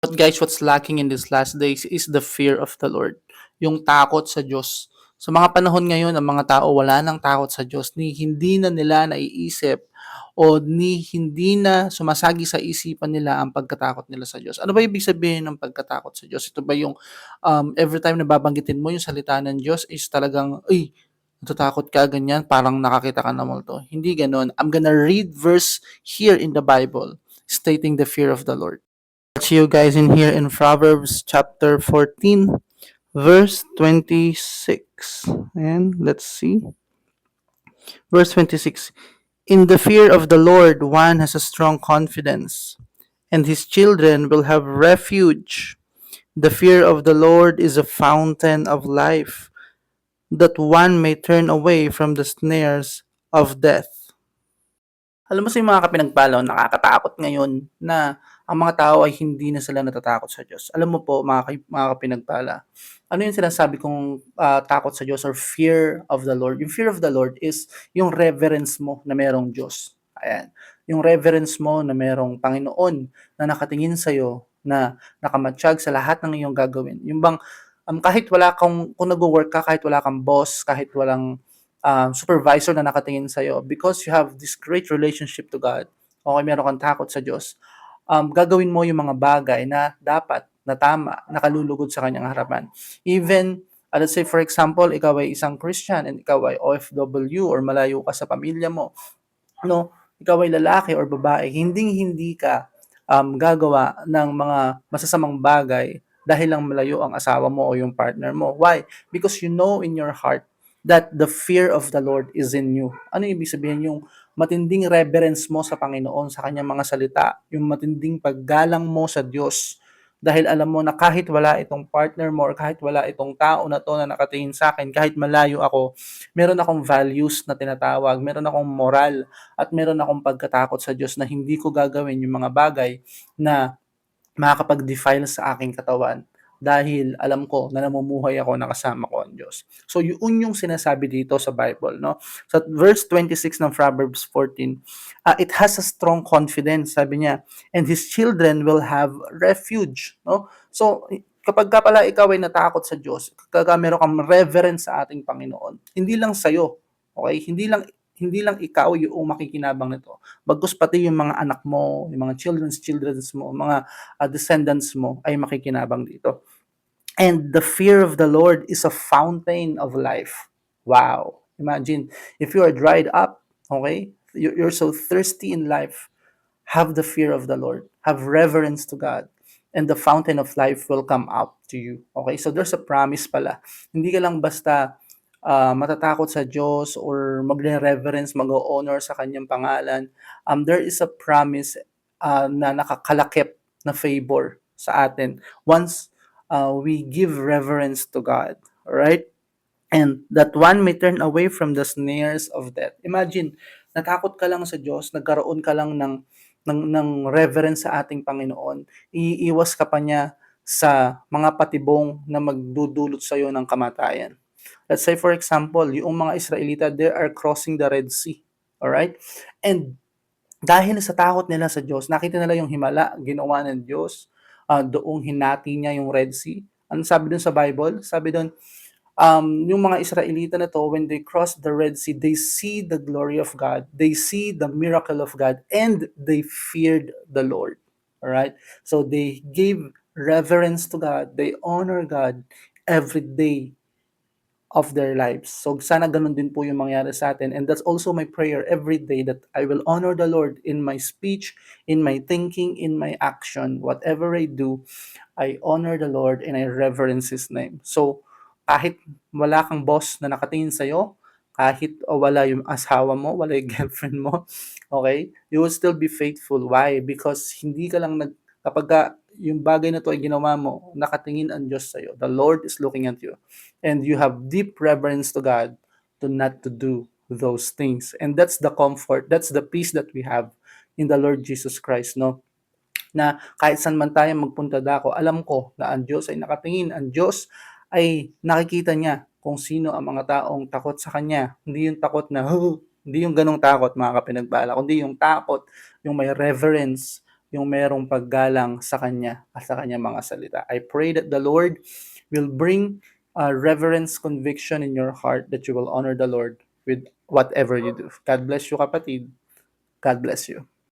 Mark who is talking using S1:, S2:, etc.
S1: But guys, what's lacking in these last days is the fear of the Lord. Yung takot sa Diyos. Sa mga panahon ngayon, ang mga tao wala nang takot sa Diyos, ni hindi na nila naiisip o ni hindi na sumasagi sa isipan nila ang pagkatakot nila sa Diyos. Ano ba ibig sabihin ng pagkatakot sa Diyos? Ito ba yung every time na babanggitin mo yung salita ng Diyos is talagang, ay, natatakot ka, ganyan, parang nakakita ka ng multo. Hindi ganun. I'm gonna read verse here in the Bible stating the fear of the Lord. See you guys in here in Proverbs chapter 14, verse 26. And let's see. Verse 26. In the fear of the Lord, one has a strong confidence, and his children will have refuge. The fear of the Lord is a fountain of life, that one may turn away from the snares of death. Alam mo sa mga kapinagpalaw, nakakatakot ngayon na ang mga tao ay hindi na sila natatakot sa Diyos. Alam mo po, mga kapinagpala, ano yung sinasabi kong takot sa Diyos or fear of the Lord? Yung fear of the Lord is yung reverence mo na merong Diyos. Ayan. Yung reverence mo na merong Panginoon na nakatingin sa'yo, na nakamatsyag sa lahat ng iyong gagawin. Yung bang kahit wala kung nag-work ka, kahit wala kang boss, kahit walang supervisor na nakatingin sa'yo, because you have this great relationship to God, okay, meron kang takot sa Diyos, gagawin mo yung mga bagay na dapat, na tama, nakalulugod sa kanyang harapan. Even, let's say for example, ikaw ay isang Christian and ikaw ay OFW or malayo ka sa pamilya mo, no, ikaw ay lalaki or babae, hindi ka gagawa ng mga masasamang bagay dahil lang malayo ang asawa mo o yung partner mo. Why? Because you know in your heart that the fear of the Lord is in you. Ano ibig sabihin? Yung matinding reverence mo sa Panginoon, sa kanyang mga salita, yung matinding paggalang mo sa Diyos. Dahil alam mo na kahit wala itong partner mo or kahit wala itong tao na to na nakatingin sa akin, kahit malayo ako, meron akong values na tinatawag, meron akong moral, at meron akong pagkatakot sa Diyos na hindi ko gagawin yung mga bagay na makakapag-defile sa aking katawan dahil alam ko na namumuhay ako na kasama ko ang Diyos. So yun yung sinasabi dito sa Bible, no? Sa verse 26 ng Proverbs 14, it has a strong confidence, sabi niya, and his children will have refuge, no? So kapag ka pala ikaw ay natakot sa Diyos, kapag meron kang reverence sa ating Panginoon, hindi lang sa'yo, okay? Hindi lang ikaw yung makikinabang nito. Bagkus pati yung mga anak mo, yung mga children's mo, mga descendants mo ay makikinabang dito. And the fear of the Lord is a fountain of life. Wow. Imagine, if you are dried up, okay, you're so thirsty in life, have the fear of the Lord, have reverence to God, and the fountain of life will come out to you. Okay, so there's a promise pala. Hindi ka lang basta matatakot sa Diyos or magle-reverence, mag-honor sa kanyang pangalan. There is a promise na nakakalakip na favor sa atin once we give reverence to God. Alright? And that one may turn away from the snares of death. Imagine, natakot ka lang sa Diyos, nagkaroon ka lang ng reverence sa ating Panginoon, iiwas ka pa niya sa mga patibong na magdudulot sa iyo ng kamatayan. Let's say for example, yung mga Israelita, they are crossing the Red Sea. Alright? And dahil sa takot nila sa Diyos, nakita nila yung himala, ginawa ng Diyos, doong hinati niya yung Red Sea. Ano sabi dun sa Bible? Sabi dun, yung mga Israelita na to, when they cross the Red Sea, they see the glory of God, they see the miracle of God, and they feared the Lord. Alright? So they gave reverence to God, they honor God every day of their lives. So sana ganun din po yung mangyari sa atin. And that's also my prayer every day, that I will honor the Lord in my speech, in my thinking, in my action. Whatever I do, I honor the Lord and I reverence His name. So kahit wala kang boss na nakatingin sa'yo, kahit wala yung asawa mo, wala yung girlfriend mo, okay? You will still be faithful. Why? Because hindi ka lang kapag yung bagay na to ay ginawa mo, nakatingin ang Diyos sa'yo. The Lord is looking at you. And you have deep reverence to God to not to do those things. And that's the comfort, that's the peace that we have in the Lord Jesus Christ, no? Na kahit saan man tayo magpunta dako, alam ko na ang Diyos ay nakatingin, ang Diyos ay nakikita niya kung sino ang mga taong takot sa Kanya. Hindi yung takot na, hindi yung ganong takot mga kapinagbala, kundi yung takot, yung may reverence, yung merong paggalang sa Kanya at sa Kanyang mga salita. I pray that the Lord will bring reverence, conviction in your heart that you will honor the Lord with whatever you do. God bless you, kapatid. God bless you.